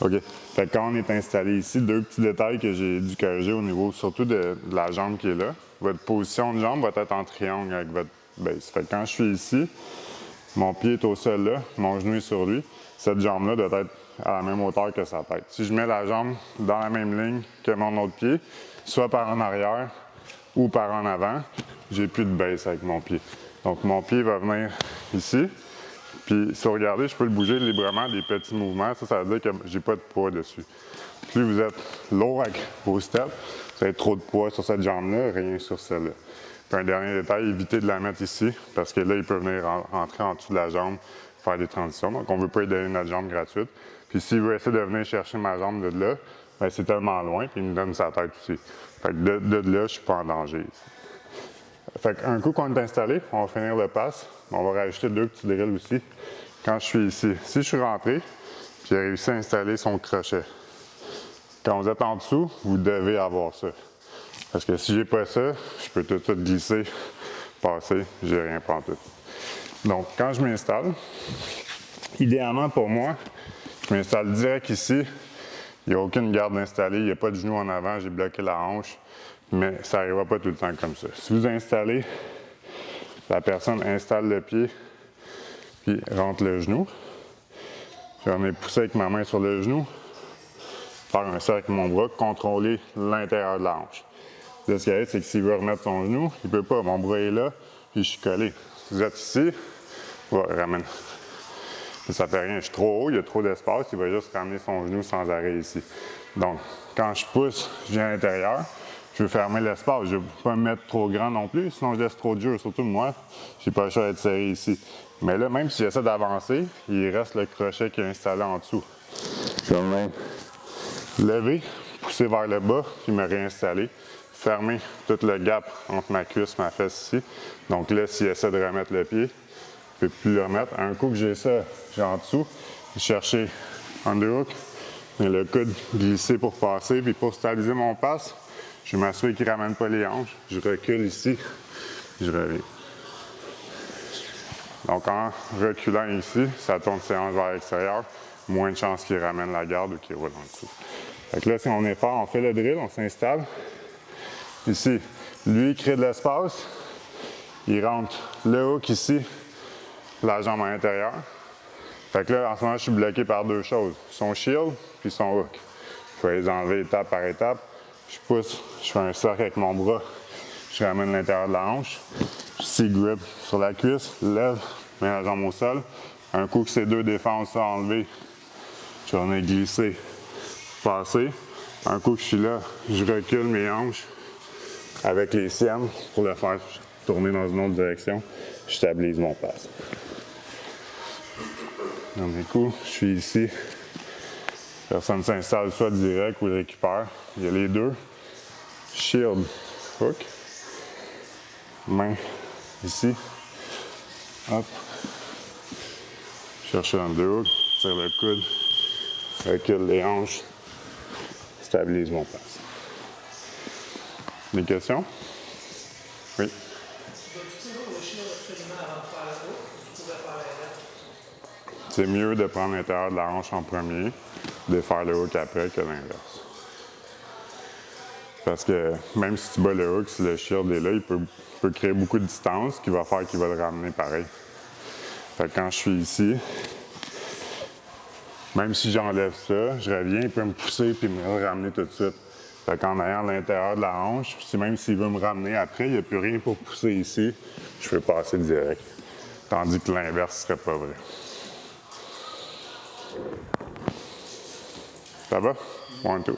OK. Fait que quand on est installé ici, deux petits détails que j'ai dû corriger au niveau surtout de la jambe qui est là. Votre position de jambe va être en triangle avec votre base. Fait que quand je suis ici, mon pied est au sol là, mon genou est sur lui. Cette jambe-là doit être à la même hauteur que sa tête. Si je mets la jambe dans la même ligne que mon autre pied, soit par en arrière ou par en avant, j'ai plus de base avec mon pied. Donc mon pied va venir ici. Puis, si vous regardez, je peux le bouger librement, des petits mouvements. Ça veut dire que j'ai pas de poids dessus. Plus vous êtes lourd avec vos steps, vous avez trop de poids sur cette jambe-là, rien sur celle-là. Puis un dernier détail, évitez de la mettre ici, parce que là, il peut venir entrer en dessous de la jambe, faire des transitions. Donc, on ne veut pas lui donner notre jambe gratuite. Puis, s'il veut essayer de venir chercher ma jambe de là, bien, c'est tellement loin, puis il me donne sa tête aussi. Fait que de là, je ne suis pas en danger. Fait qu'un coup qu'on est installé, on va finir le pass. On va rajouter deux petits drills aussi. Quand je suis ici, si je suis rentré, puis j'ai réussi à installer son crochet. Quand vous êtes en dessous, vous devez avoir ça. Parce que si j'ai pas ça, je peux tout glisser, passer, j'ai rien pantoute. Donc, quand je m'installe, idéalement pour moi, je m'installe direct ici. Il n'y a aucune garde installée, il n'y a pas de genou en avant, j'ai bloqué la hanche. Mais ça n'arrivera pas tout le temps comme ça. Si vous installez, la personne installe le pied, puis rentre le genou. J'en ai poussé avec ma main sur le genou, faire un cercle avec mon bras, contrôler l'intérieur de la hanche. Là, ce qu'il y a, c'est que s'il veut remettre son genou, il ne peut pas. Mon bras est là, puis je suis collé. Si vous êtes ici, ramène. Ça ne fait rien, je suis trop haut, il y a trop d'espace, il va juste ramener son genou sans arrêt ici. Donc, quand je pousse, je viens à l'intérieur. Je veux fermer l'espace, je ne veux pas me mettre trop grand non plus, sinon je laisse trop de jeu. Surtout moi, je n'ai pas le choix d'être serré ici. Mais là, même si j'essaie d'avancer, il reste le crochet qui est installé en dessous. Je vais me lever, pousser vers le bas, puis me réinstaller. Fermer tout le gap entre ma cuisse et ma fesse ici. Donc là, s'il essaie de remettre le pied, je ne peux plus le remettre. Un coup que j'ai ça, j'ai en dessous, chercher underhook, et le coude glisser pour passer, puis pour stabiliser mon passe, je m'assure qu'il ne ramène pas les hanches. Je recule ici, je reviens. Donc en reculant ici, ça tourne ses hanches vers l'extérieur, moins de chances qu'il ramène la garde ou qu'il roule en dessous. Fait que là, si on est fort, on fait le drill, on s'installe. Ici, lui, il crée de l'espace. Il rentre le hook ici, la jambe à l'intérieur. Fait que là, en ce moment, je suis bloqué par deux choses. Son shield puis son hook. Je vais les enlever étape par étape. Je pousse, je fais un cercle avec mon bras. Je ramène l'intérieur de la hanche. Je C-grip sur la cuisse, lève, mets la jambe au sol. Un coup que ces deux défenses sont enlevées, je vais venir glisser, passer. Un coup que je suis là, je recule mes hanches avec les siennes pour le faire tourner dans une autre direction. Je stabilise mon passe. Donc, du coup, je suis ici. La personne s'installe soit direct ou il récupère. Il y a les deux. Shield, hook. Main ici. Hop. Cherche underhook. Tire le coude. Recule les hanches. Stabilise mon passe. Des questions? Oui. C'est mieux de prendre l'intérieur de la hanche en premier, de faire le hook après que l'inverse. Parce que même si tu bats le hook, si le shield est là, il peut créer beaucoup de distance, ce qui va faire qu'il va le ramener pareil. Fait que quand je suis ici, même si j'enlève ça, je reviens, il peut me pousser puis me ramener tout de suite. Fait qu'en ayant l'intérieur de la hanche, même s'il veut me ramener après, il n'y a plus rien pour pousser ici, je peux passer direct. Tandis que l'inverse ne serait pas vrai. Ça va? 1, 2.